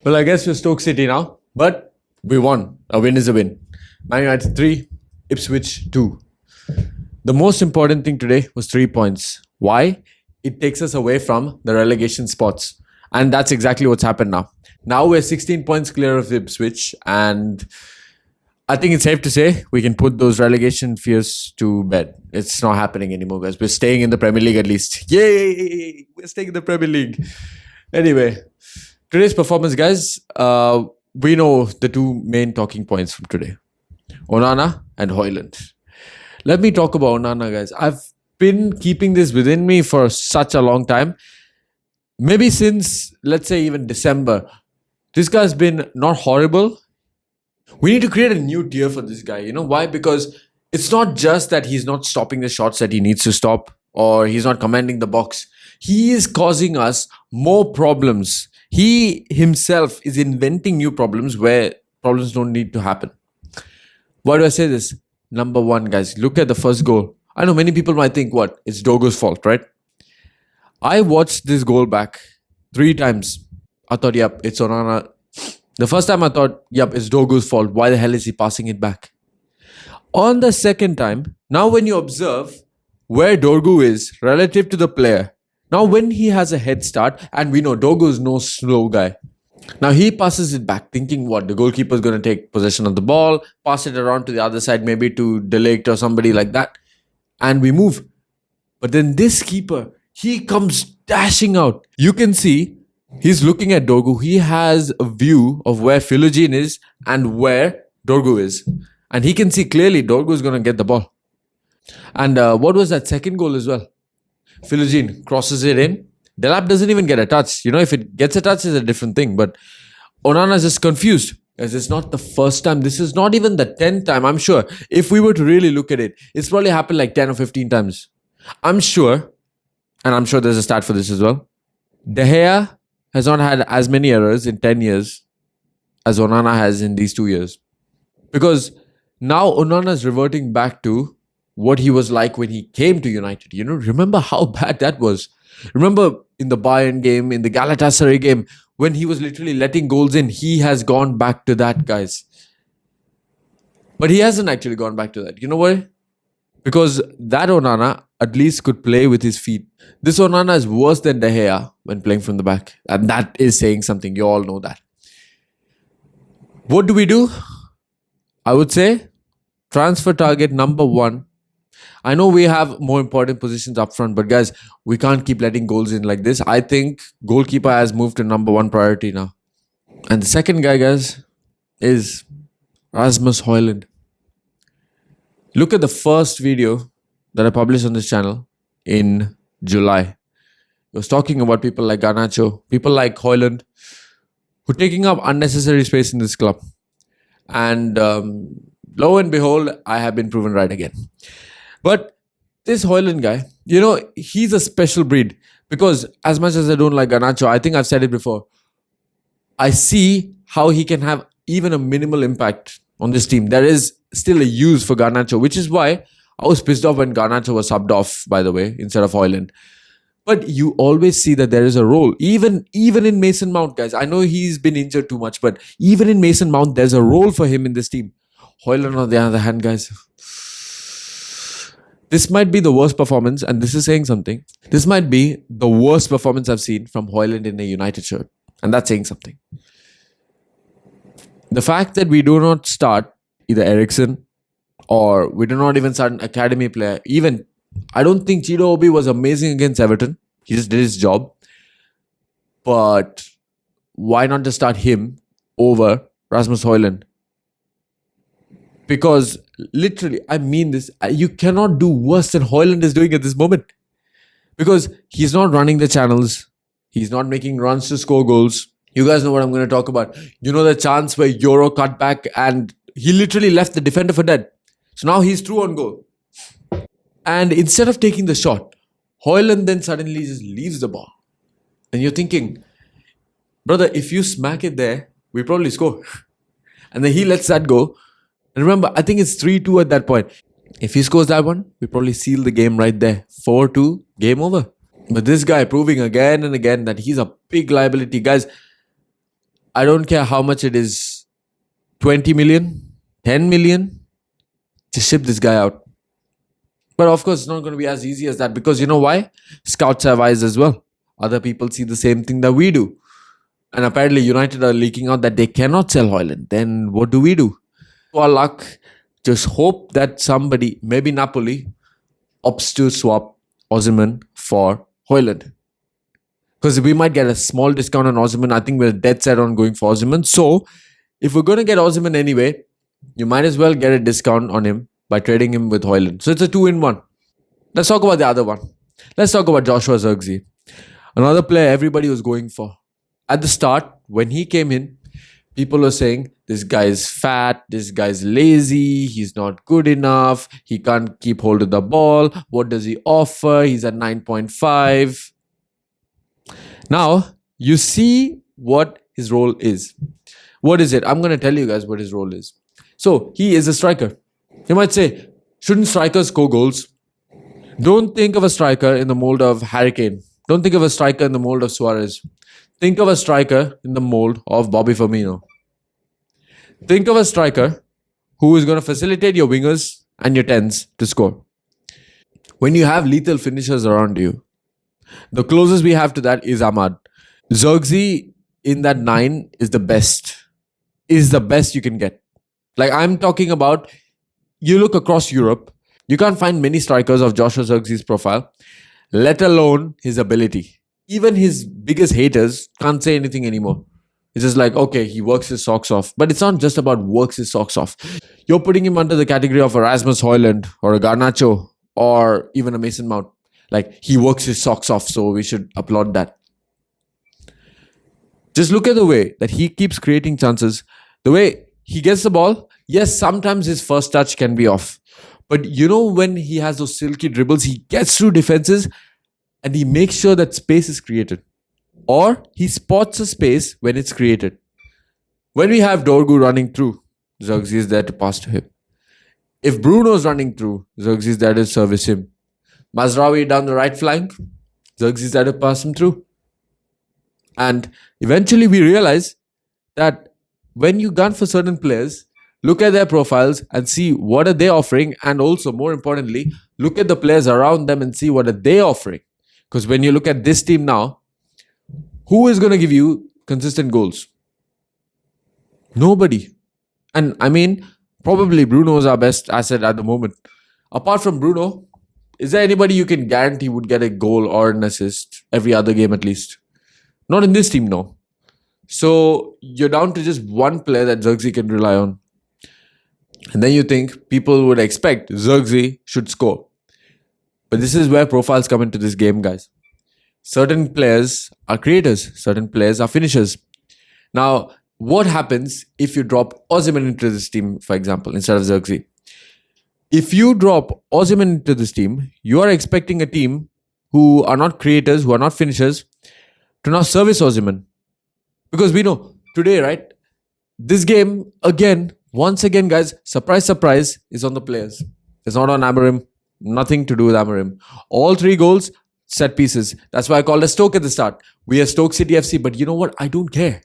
Well, I guess we're Stoke City now, but we won. A win is a win. Man United 3, Ipswich 2. The most important thing today was 3 points. Why? It takes us away from the relegation spots. And that's exactly what's happened now. Now we're 16 points clear of Ipswich, and I think it's safe to say we can put those relegation fears to bed. It's not happening anymore, guys. We're staying in the Premier League at least. Yay! We're staying in the Premier League. Anyway, today's performance, guys, we know the two main talking points from today. Onana and Højlund. Let me talk about Onana, guys. I've been keeping this within me for such a long time. Maybe since, let's say, even December. This guy's been not horrible. We need to create a new tier for this guy. You know why? Because it's not just that he's not stopping the shots that he needs to stop or he's not commanding the box. He is causing us more problems. He himself is inventing new problems where problems don't need to happen. Why do I say this? Number one, guys, look at the first goal. I know many people might think, what? It's Dogo's fault, right? I watched this goal back 3 times. I thought, yep, it's Onana. The first time I thought, yep, it's Dogo's fault. Why the hell is he passing it back? On the second time, now when you observe where Dorgu is relative to the player, now when he has a head start, and we know Dorgu is no slow guy. Now he passes it back thinking what? The goalkeeper is going to take possession of the ball, pass it around to the other side, maybe to De Ligt or somebody like that. And we move. But then this keeper, he comes dashing out. You can see he's looking at Dorgu. He has a view of where Philogene is and where Dorgu is. And he can see clearly Dorgu is going to get the ball. And what was that second goal as well? Philogene crosses it in. Delap doesn't even get a touch. You know, if it gets a touch, it's a different thing. But Onana is just confused. As it's not the first time. This is not even the 10th time. I'm sure if we were to really look at it, it's probably happened like 10 or 15 times. I'm sure, and I'm sure there's a stat for this as well. De Gea has not had as many errors in 10 years as Onana has in these 2 years. Because now Onana is reverting back to what he was like when he came to United. You know, remember how bad that was. Remember in the Bayern game, in the Galatasaray game, when he was literally letting goals in, he has gone back to that, guys. But he hasn't actually gone back to that. You know why? Because that Onana at least could play with his feet. This Onana is worse than De Gea when playing from the back. And that is saying something. You all know that. What do? I would say transfer target number 1. I know we have more important positions up front, but guys, we can't keep letting goals in like this. I think goalkeeper has moved to number 1 priority now. And the second guy, guys, is Rasmus Højlund. Look at the first video that I published on this channel in July. It was talking about people like Garnacho, people like Højlund, who are taking up unnecessary space in this club. And lo and behold, I have been proven right again. But this Højlund guy, you know, he's a special breed. Because as much as I don't like Garnacho, I think I've said it before, I see how he can have even a minimal impact on this team. There is still a use for Garnacho, which is why I was pissed off when Garnacho was subbed off, by the way, instead of Højlund. But you always see that there is a role. Even in Mason Mount, guys. I know he's been injured too much, but even in Mason Mount, there's a role for him in this team. Højlund, on the other hand, guys, this might be the worst performance, and this is saying something. This might be the worst performance I've seen from Højlund in a United shirt. And that's saying something. The fact that we do not start either Eriksen or we do not even start an academy player. Even, I don't think Chido Obi was amazing against Everton. He just did his job. But why not just start him over Rasmus Højlund? Because literally, I mean this, you cannot do worse than Højlund is doing at this moment. Because he's not running the channels. He's not making runs to score goals. You guys know what I'm going to talk about. You know the chance where Euro cut back and he literally left the defender for dead. So now he's through on goal. And instead of taking the shot, Højlund then suddenly just leaves the ball. And you're thinking, brother, if you smack it there, we probably score. And then he lets that go. And remember, I think it's 3-2 at that point. If he scores that one, we probably seal the game right there. 4-2, game over. But this guy proving again and again that he's a big liability. Guys, I don't care how much it is, 20 million, 10 million, just ship this guy out. But of course, it's not going to be as easy as that, because you know why? Scouts have eyes as well. Other people see the same thing that we do. And apparently, United are leaking out that they cannot sell Hoyland. Then what do we do? To our luck, just hope that somebody, maybe Napoli, opts to swap Osimhen for Hoyland. Because we might get a small discount on Osimhen. I think we're dead set on going for Osimhen. So, if we're going to get Osimhen anyway, you might as well get a discount on him by trading him with Hoyland. So, it's a 2-in-1. Let's talk about the other one. Let's talk about Joshua Zirkzee. Another player everybody was going for. At the start, when he came in, people were saying, this guy is fat, this guy's lazy, he's not good enough, he can't keep hold of the ball, what does he offer? He's at 9.5. Now, you see what his role is. What is it? I'm going to tell you guys what his role is. So, he is a striker. You might say, shouldn't strikers score goals? Don't think of a striker in the mold of Harry Kane. Don't think of a striker in the mold of Suarez. Think of a striker in the mold of Bobby Firmino. Think of a striker who is going to facilitate your wingers and your 10s to score. When you have lethal finishers around you, the closest we have to that is Ahmad. Zirkzee in that 9 is the best. Is the best you can get. Like, I'm talking about, you look across Europe, you can't find many strikers of Joshua Zirkzee's profile, let alone his ability. Even his biggest haters can't say anything anymore. It's just like, okay, he works his socks off. But it's not just about works his socks off. You're putting him under the category of a Rasmus Højlund or a Garnacho or even a Mason Mount. Like, he works his socks off, so we should applaud that. Just look at the way that he keeps creating chances. The way he gets the ball, yes, sometimes his first touch can be off. But you know, when he has those silky dribbles, he gets through defenses and he makes sure that space is created. Or he spots a space when it's created. When we have Dorgu running through, Zirkzee is there to pass to him. If Bruno's running through, Zirkzee is there to service him. Mazraoui down the right flank, Zirkzee is there to pass him through. And eventually we realize that when you gun for certain players, look at their profiles and see what are they offering, and also, more importantly, look at the players around them and see what are they offering. Because when you look at this team now, who is going to give you consistent goals? Nobody. And I mean, probably Bruno is our best asset at the moment. Apart from Bruno, is there anybody you can guarantee would get a goal or an assist every other game at least? Not in this team, no. So you're down to just one player that Zirkzee can rely on. And then you think people would expect Zirkzee should score. But this is where profiles come into this game, guys. Certain players are creators. Certain players are finishers. Now, what happens if you drop Osimhen into this team, for example, instead of Zirkzee? If you drop Osimhen into this team, you are expecting a team who are not creators, who are not finishers, to now service Osimhen. Because we know today, right? This game, once again, guys, surprise, surprise, is on the players. It's not on Amorim. Nothing to do with Amorim. All 3 goals, set pieces. That's why I called us Stoke at the start. We are Stoke City FC, but you know what? I don't care.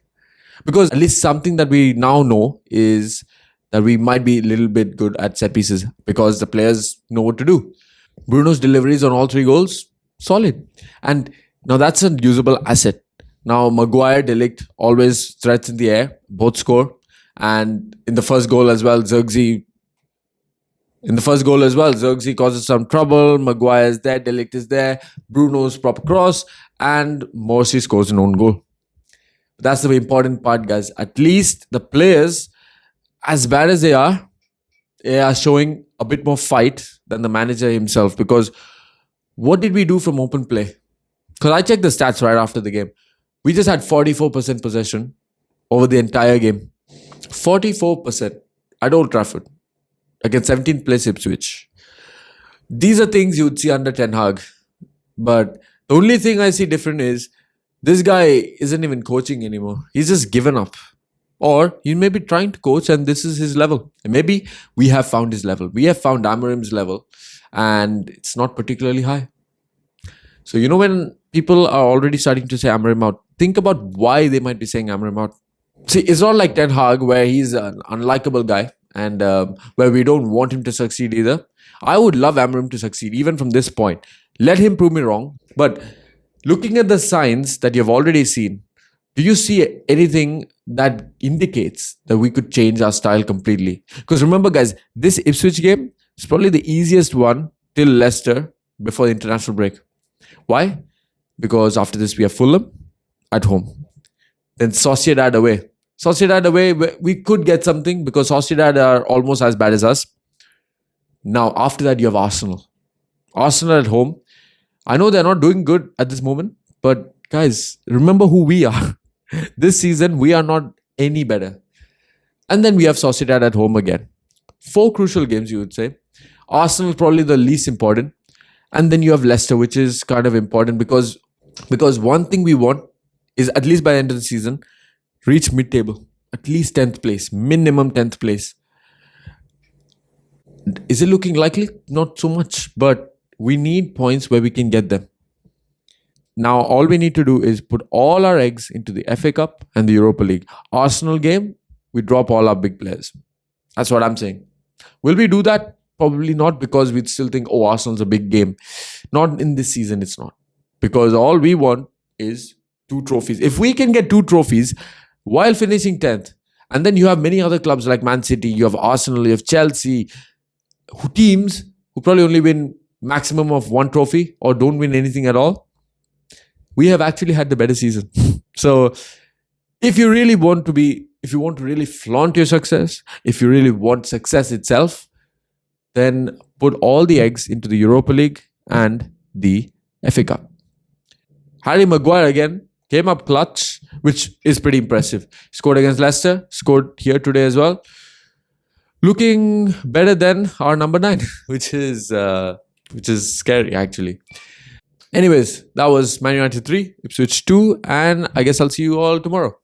Because at least something that we now know is that we might be a little bit good at set pieces because the players know what to do. Bruno's deliveries on all 3 goals, solid. And now that's a usable asset. Now, Maguire, De Ligt, always threats in the air. Both score. And in the first goal as well, Zirkzee causes some trouble. Maguire is there, De Ligt is there, Bruno's proper cross, and Morsi scores an own goal. That's the important part, guys. At least the players, as bad as they are showing a bit more fight than the manager himself. Because what did we do from open play? Because I checked the stats right after the game. We just had 44% possession over the entire game. 44% at Old Trafford against 17th place Ipswich. These are things you would see under Ten Hag. But the only thing I see different is this guy isn't even coaching anymore. He's just given up. Or he may be trying to coach and this is his level. And maybe we have found his level. We have found Amorim's level and it's not particularly high. So, you know, when people are already starting to say Amorim out, think about why they might be saying Amorim out. See, it's not like Ten Hag where he's an unlikable guy and where we don't want him to succeed either. I would love Amorim to succeed even from this point. Let him prove me wrong. But looking at the signs that you've already seen, do you see anything that indicates that we could change our style completely? Because remember, guys, this Ipswich game is probably the easiest one till Leicester before the international break. Why? Because after this, we have Fulham at home. Then Sociedad away. Sociedad away, we could get something because Sociedad are almost as bad as us. Now, after that, you have Arsenal. Arsenal at home. I know they're not doing good at this moment, but guys, remember who we are. This season, we are not any better. And then we have Sociedad at home again. 4 crucial games, you would say. Arsenal is probably the least important. And then you have Leicester, which is kind of important because one thing we want is, at least by the end of the season, reach mid-table. At least 10th place. Minimum 10th place. Is it looking likely? Not so much. But we need points where we can get them. Now, all we need to do is put all our eggs into the FA Cup and the Europa League. Arsenal game, we drop all our big players. That's what I'm saying. Will we do that? Probably not, because we'd still think, oh, Arsenal's a big game. Not in this season, it's not. Because all we want is 2 trophies. If we can get 2 trophies while finishing 10th, and then you have many other clubs like Man City, you have Arsenal, you have Chelsea, teams who probably only win maximum of 1 trophy or don't win anything at all. We have actually had the better season. So if you really want to really flaunt your success, if you really want success itself, then put all the eggs into the Europa League and the FA Cup. Harry Maguire again came up clutch, which is pretty impressive. Scored against Leicester, scored here today as well. Looking better than our number 9, which is scary actually. Anyways, that was Man United 3, Ipswich 2, and I guess I'll see you all tomorrow.